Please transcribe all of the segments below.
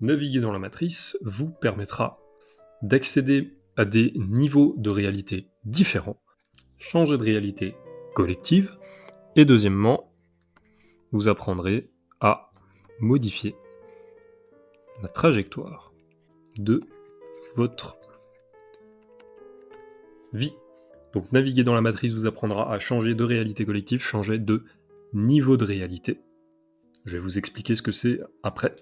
Naviguer dans la matrice vous permettra d'accéder à des niveaux de réalité différents, changer de réalité collective, et deuxièmement, vous apprendrez à modifier la trajectoire de votre vie. Donc naviguer dans la matrice vous apprendra à changer de réalité collective, changer de niveau de réalité. Je vais vous expliquer ce que c'est après.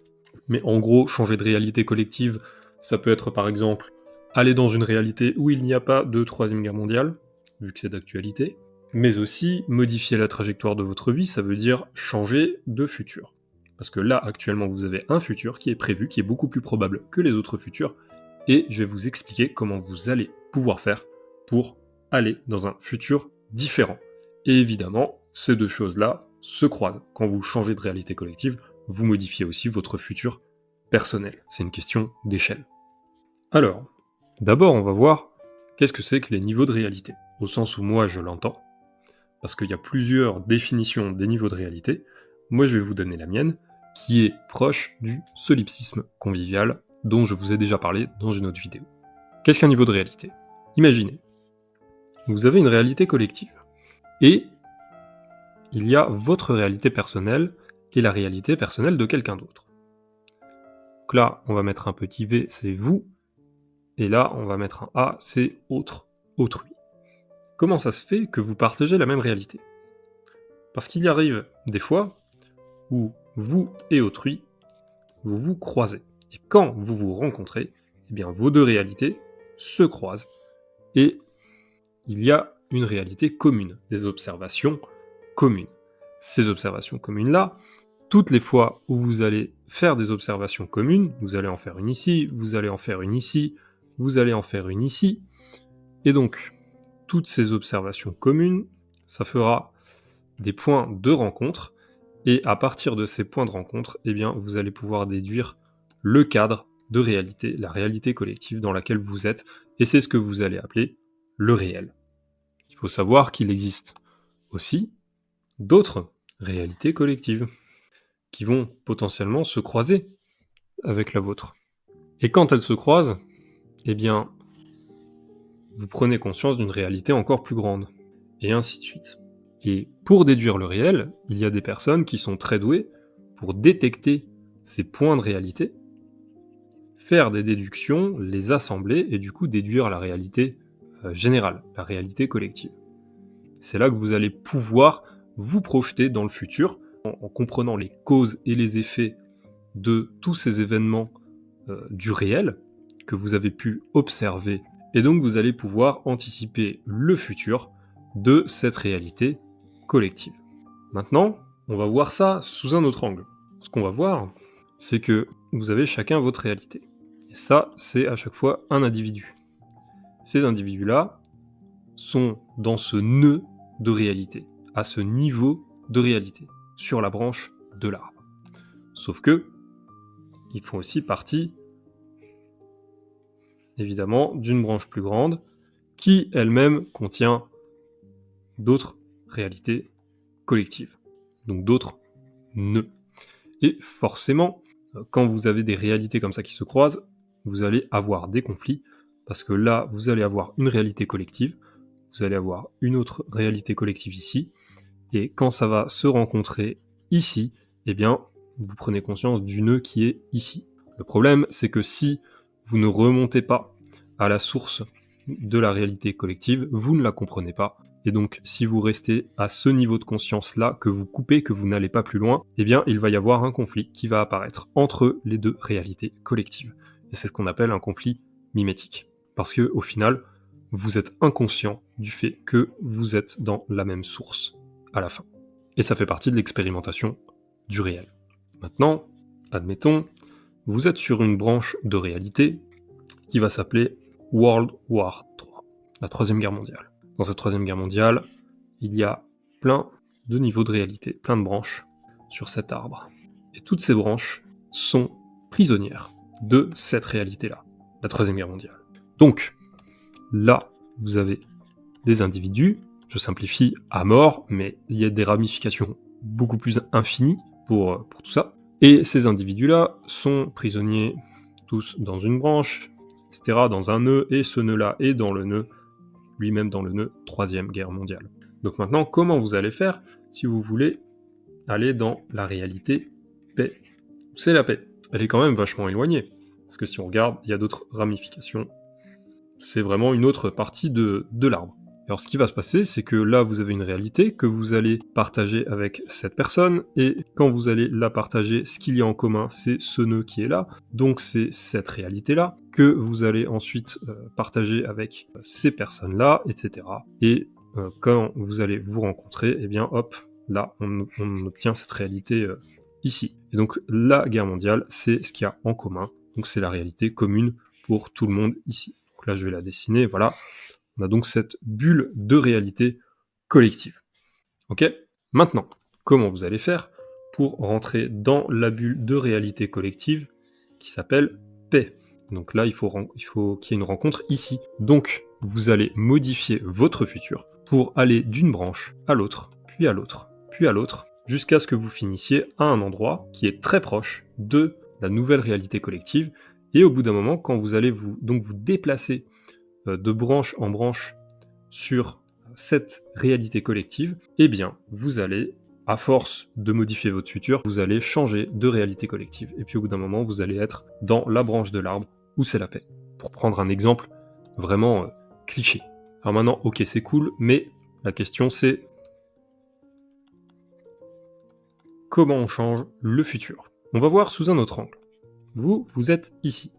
Mais en gros, changer de réalité collective, ça peut être par exemple aller dans une réalité où il n'y a pas de Troisième Guerre mondiale, vu que c'est d'actualité, mais aussi modifier la trajectoire de votre vie, ça veut dire changer de futur. Parce que là, actuellement, vous avez un futur qui est prévu, qui est beaucoup plus probable que les autres futurs, et je vais vous expliquer comment vous allez pouvoir faire pour aller dans un futur différent. Et évidemment, ces deux choses-là se croisent. Quand vous changez de réalité collective, vous modifiez aussi votre futur personnel. C'est une question d'échelle. Alors, d'abord, on va voir qu'est-ce que c'est que les niveaux de réalité, au sens où moi je l'entends, parce qu'il y a plusieurs définitions des niveaux de réalité. Moi, je vais vous donner la mienne, qui est proche du solipsisme convivial, dont je vous ai déjà parlé dans une autre vidéo. Qu'est-ce qu'un niveau de réalité ? Imaginez, vous avez une réalité collective, et il y a votre réalité personnelle et la réalité personnelle de quelqu'un d'autre. Donc là, on va mettre un petit V, c'est vous, et là, on va mettre un A, c'est autre, autrui. Comment ça se fait que vous partagez la même réalité ? Parce qu'il y arrive des fois où vous et autrui, vous vous croisez. Et quand vous vous rencontrez, eh bien vos deux réalités se croisent. Et il y a une réalité commune, des observations communes. Ces observations communes-là, toutes les fois où vous allez faire des observations communes, vous allez en faire une ici, vous allez en faire une ici, vous allez en faire une ici, et donc toutes ces observations communes, ça fera des points de rencontre, et à partir de ces points de rencontre, eh bien, vous allez pouvoir déduire le cadre de réalité, la réalité collective dans laquelle vous êtes, et c'est ce que vous allez appeler le réel. Il faut savoir qu'il existe aussi d'autres réalités collectives qui vont potentiellement se croiser avec la vôtre. Et quand elles se croisent, eh bien, vous prenez conscience d'une réalité encore plus grande, et ainsi de suite. Et pour déduire le réel, il y a des personnes qui sont très douées pour détecter ces points de réalité, faire des déductions, les assembler, et du coup déduire la réalité générale, la réalité collective. C'est là que vous allez pouvoir vous projeter dans le futur, en comprenant les causes et les effets de tous ces événements du réel que vous avez pu observer, et donc vous allez pouvoir anticiper le futur de cette réalité collective. Maintenant, on va voir ça sous un autre angle. Ce qu'on va voir, c'est que vous avez chacun votre réalité. Et ça, c'est à chaque fois un individu. Ces individus-là sont dans ce nœud de réalité, à ce niveau de réalité, sur la branche de l'arbre. Sauf que, ils font aussi partie, évidemment, d'une branche plus grande, qui elle-même contient d'autres réalités collectives, donc d'autres nœuds. Et forcément, quand vous avez des réalités comme ça qui se croisent, vous allez avoir des conflits, parce que là, vous allez avoir une réalité collective, vous allez avoir une autre réalité collective ici, et quand ça va se rencontrer ici, eh bien, vous prenez conscience du nœud qui est ici. Le problème, c'est que si vous ne remontez pas à la source de la réalité collective, vous ne la comprenez pas. Et donc, si vous restez à ce niveau de conscience-là, que vous coupez, que vous n'allez pas plus loin, eh bien, il va y avoir un conflit qui va apparaître entre les deux réalités collectives. Et c'est ce qu'on appelle un conflit mimétique. Parce que, au final, vous êtes inconscient du fait que vous êtes dans la même source à la fin. Et ça fait partie de l'expérimentation du réel. Maintenant, admettons, vous êtes sur une branche de réalité qui va s'appeler World War III, la Troisième Guerre mondiale. Dans cette Troisième Guerre mondiale, il y a plein de niveaux de réalité, plein de branches sur cet arbre. Et toutes ces branches sont prisonnières de cette réalité-là, la Troisième Guerre mondiale. Donc, là, vous avez des individus, je simplifie à mort, mais il y a des ramifications beaucoup plus infinies pour tout ça. Et ces individus-là sont prisonniers tous dans une branche, etc., dans un nœud, et ce nœud-là est dans le nœud, lui-même dans le nœud 3e guerre mondiale. Donc maintenant, comment vous allez faire si vous voulez aller dans la réalité paix? C'est la paix. Elle est quand même vachement éloignée, parce que si on regarde, il y a d'autres ramifications. C'est vraiment une autre partie de l'arbre. Alors ce qui va se passer, c'est que là, vous avez une réalité que vous allez partager avec cette personne, et quand vous allez la partager, ce qu'il y a en commun, c'est ce nœud qui est là, donc c'est cette réalité-là, que vous allez ensuite partager avec ces personnes-là, etc. Et quand vous allez vous rencontrer, eh bien hop, là, on obtient cette réalité ici. Et donc la guerre mondiale, c'est ce qu'il y a en commun, donc c'est la réalité commune pour tout le monde ici. Donc là, je vais la dessiner, voilà. On a donc cette bulle de réalité collective. Ok ? Maintenant, comment vous allez faire pour rentrer dans la bulle de réalité collective qui s'appelle paix? Donc là, il faut qu'il y ait une rencontre ici. Donc, vous allez modifier votre futur pour aller d'une branche à l'autre, puis à l'autre, puis à l'autre, jusqu'à ce que vous finissiez à un endroit qui est très proche de la nouvelle réalité collective. Et au bout d'un moment, quand vous allez vous déplacer de branche en branche sur cette réalité collective, eh bien, vous allez, à force de modifier votre futur, vous allez changer de réalité collective. Et puis au bout d'un moment, vous allez être dans la branche de l'arbre où c'est la paix. Pour prendre un exemple vraiment cliché. Alors maintenant, ok, c'est cool, mais la question c'est comment on change le futur? On va voir sous un autre angle. Vous êtes ici.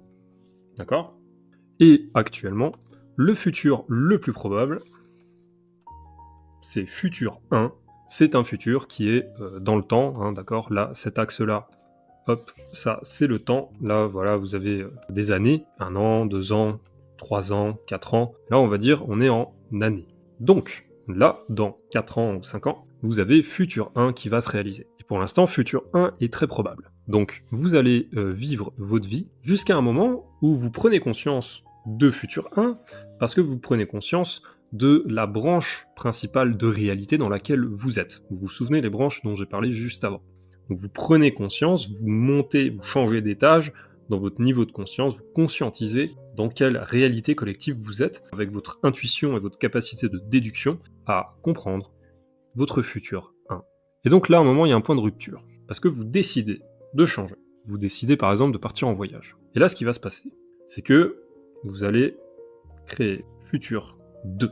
D'accord? Et actuellement, le futur le plus probable, c'est futur 1. C'est un futur qui est dans le temps, hein, d'accord? Là, cet axe-là, hop, ça, c'est le temps. Là, voilà, vous avez des années, 1 an, 2 ans, 3 ans, 4 ans. Là, on va dire, on est en années. Donc, là, dans 4 ans ou 5 ans, vous avez futur 1 qui va se réaliser. Et pour l'instant, futur 1 est très probable. Donc, vous allez vivre votre vie jusqu'à un moment où vous prenez conscience de futur 1, parce que vous prenez conscience de la branche principale de réalité dans laquelle vous êtes. Vous vous souvenez les branches dont j'ai parlé juste avant. Donc vous prenez conscience, vous montez, vous changez d'étage dans votre niveau de conscience, vous conscientisez dans quelle réalité collective vous êtes, avec votre intuition et votre capacité de déduction à comprendre votre futur 1. Et donc là, à un moment, il y a un point de rupture, parce que vous décidez de changer. Vous décidez par exemple de partir en voyage. Et là, ce qui va se passer, c'est que vous allez créer futur 2.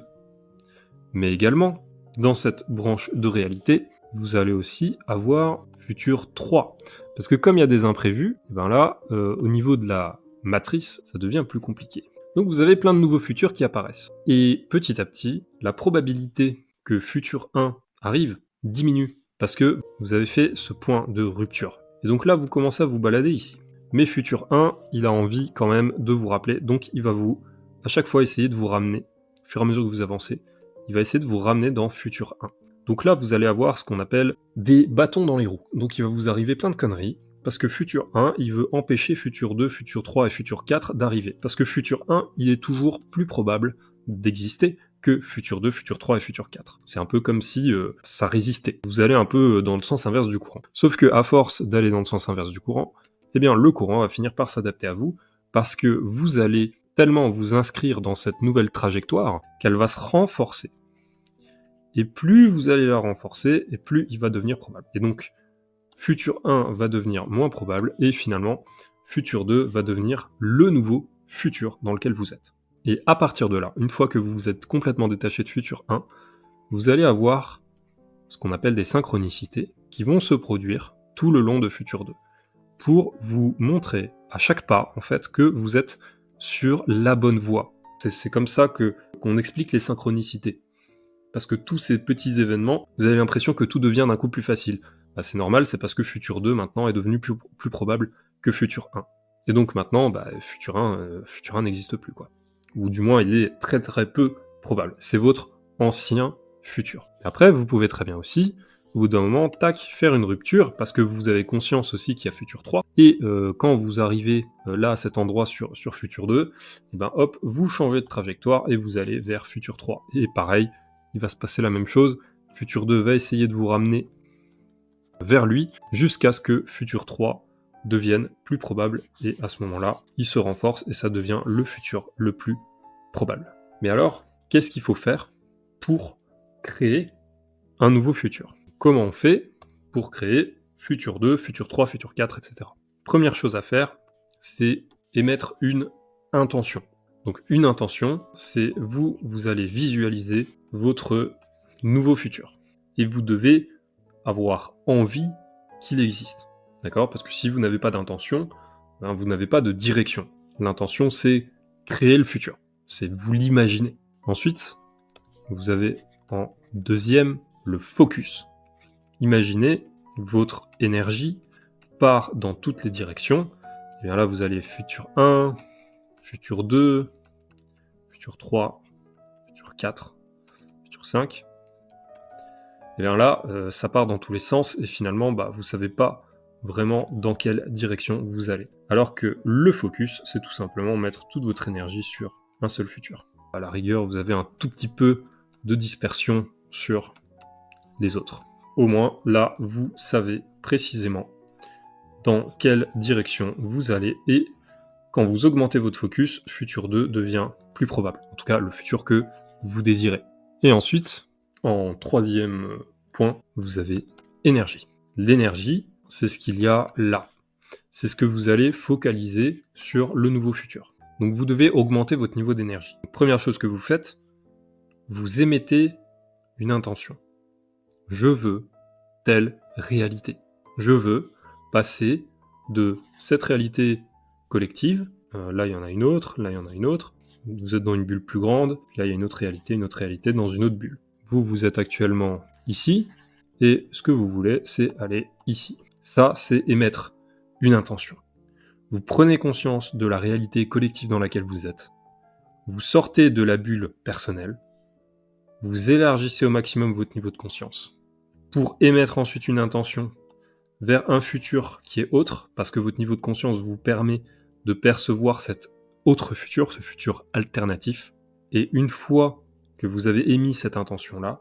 Mais également, dans cette branche de réalité, vous allez aussi avoir futur 3. Parce que comme il y a des imprévus, et ben là, au niveau de la matrice, ça devient plus compliqué. Donc vous avez plein de nouveaux futurs qui apparaissent. Et petit à petit, la probabilité que futur 1 arrive diminue, parce que vous avez fait ce point de rupture. Et donc là, vous commencez à vous balader ici. Mais futur 1, il a envie quand même de vous rappeler, donc il va vous, à chaque fois, essayer de vous ramener, au fur et à mesure que vous avancez, il va essayer de vous ramener dans futur 1. Donc là, vous allez avoir ce qu'on appelle des bâtons dans les roues. Donc il va vous arriver plein de conneries, parce que futur 1, il veut empêcher futur 2, futur 3 et futur 4 d'arriver. Parce que futur 1, il est toujours plus probable d'exister que futur 2, futur 3 et futur 4. C'est un peu comme si ça résistait. Vous allez un peu dans le sens inverse du courant. Sauf que à force d'aller dans le sens inverse du courant, eh bien le courant va finir par s'adapter à vous, parce que vous allez tellement vous inscrire dans cette nouvelle trajectoire qu'elle va se renforcer. Et plus vous allez la renforcer, et plus il va devenir probable. Et donc, futur 1 va devenir moins probable, et finalement, futur 2 va devenir le nouveau futur dans lequel vous êtes. Et à partir de là, une fois que vous vous êtes complètement détaché de futur 1, vous allez avoir ce qu'on appelle des synchronicités qui vont se produire tout le long de futur 2, pour vous montrer à chaque pas, en fait, que vous êtes sur la bonne voie. C'est comme ça qu'on explique les synchronicités. Parce que tous ces petits événements, vous avez l'impression que tout devient d'un coup plus facile. Bah, c'est normal, c'est parce que futur 2 maintenant est devenu plus probable que futur 1. Et donc maintenant, futur 1 n'existe plus, quoi. Ou du moins, il est très très peu probable. C'est votre ancien futur. Et après, vous pouvez très bien aussi, au bout d'un moment, tac, faire une rupture, parce que vous avez conscience aussi qu'il y a futur 3, et quand vous arrivez là, à cet endroit sur futur 2, et ben hop, vous changez de trajectoire, et vous allez vers futur 3. Et pareil, il va se passer la même chose, futur 2 va essayer de vous ramener vers lui jusqu'à ce que futur 3 devienne plus probable, et à ce moment-là, il se renforce et ça devient le futur le plus probable. Mais alors, qu'est-ce qu'il faut faire pour créer un nouveau futur? Comment on fait pour créer futur 2, futur 3, futur 4, etc. Première chose à faire, c'est émettre une intention. Donc une intention, c'est vous allez visualiser votre nouveau futur. Et vous devez avoir envie qu'il existe. D'accord? Parce que si vous n'avez pas d'intention, ben, vous n'avez pas de direction. L'intention, c'est créer le futur. C'est vous l'imaginer. Ensuite, vous avez en deuxième le focus. Imaginez votre énergie part dans toutes les directions. Et bien là, vous allez futur 1, futur 2, futur 3, futur 4, futur 5. Et bien là, ça part dans tous les sens et finalement, vous savez pas vraiment dans quelle direction vous allez. Alors que le focus, c'est tout simplement mettre toute votre énergie sur un seul futur. À la rigueur, vous avez un tout petit peu de dispersion sur les autres. Au moins, là, vous savez précisément dans quelle direction vous allez, et quand vous augmentez votre focus, futur 2 devient plus probable. En tout cas, le futur que vous désirez. Et ensuite, en troisième point, vous avez énergie. L'énergie, c'est ce qu'il y a là. C'est ce que vous allez focaliser sur le nouveau futur. Donc vous devez augmenter votre niveau d'énergie. Première chose que vous faites, vous émettez une intention. Je veux telle réalité. Je veux passer de cette réalité collective, là il y en a une autre, là il y en a une autre, vous êtes dans une bulle plus grande, là il y a une autre réalité dans une autre bulle. Vous êtes actuellement ici, et ce que vous voulez, c'est aller ici. Ça, c'est émettre une intention. Vous prenez conscience de la réalité collective dans laquelle vous êtes, vous sortez de la bulle personnelle, vous élargissez au maximum votre niveau de conscience, pour émettre ensuite une intention vers un futur qui est autre, parce que votre niveau de conscience vous permet de percevoir cet autre futur, ce futur alternatif. Et une fois que vous avez émis cette intention-là,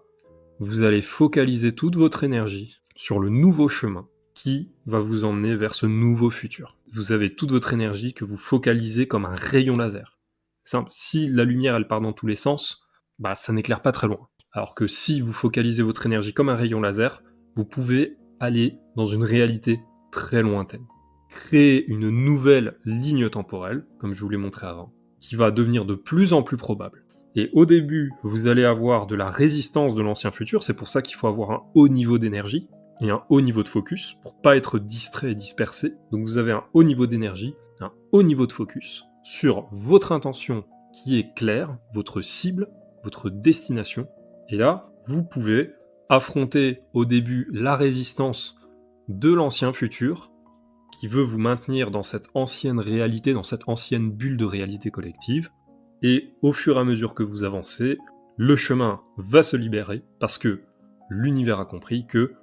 vous allez focaliser toute votre énergie sur le nouveau chemin qui va vous emmener vers ce nouveau futur. Vous avez toute votre énergie que vous focalisez comme un rayon laser. Simple, si la lumière elle part dans tous les sens, ça n'éclaire pas très loin. Alors que si vous focalisez votre énergie comme un rayon laser, vous pouvez aller dans une réalité très lointaine. Créer une nouvelle ligne temporelle, comme je vous l'ai montré avant, qui va devenir de plus en plus probable. Et au début, vous allez avoir de la résistance de l'ancien futur, c'est pour ça qu'il faut avoir un haut niveau d'énergie et un haut niveau de focus, pour pas être distrait et dispersé. Donc vous avez un haut niveau d'énergie, un haut niveau de focus, sur votre intention qui est claire, votre cible, votre destination. Et là, vous pouvez affronter au début la résistance de l'ancien futur, qui veut vous maintenir dans cette ancienne réalité, dans cette ancienne bulle de réalité collective, et au fur et à mesure que vous avancez, le chemin va se libérer, parce que l'univers a compris que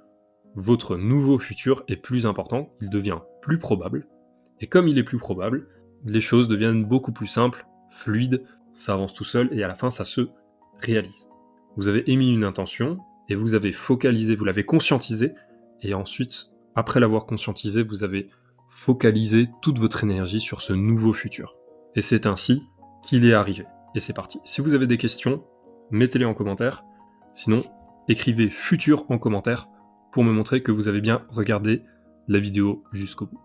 votre nouveau futur est plus important, il devient plus probable, et comme il est plus probable, les choses deviennent beaucoup plus simples, fluides, ça avance tout seul, et à la fin ça se réalise. Vous avez émis une intention, et vous avez focalisé, vous l'avez conscientisé, et ensuite, après l'avoir conscientisé, vous avez focalisé toute votre énergie sur ce nouveau futur. Et c'est ainsi qu'il est arrivé. Et c'est parti. Si vous avez des questions, mettez-les en commentaire. Sinon, écrivez futur en commentaire pour me montrer que vous avez bien regardé la vidéo jusqu'au bout.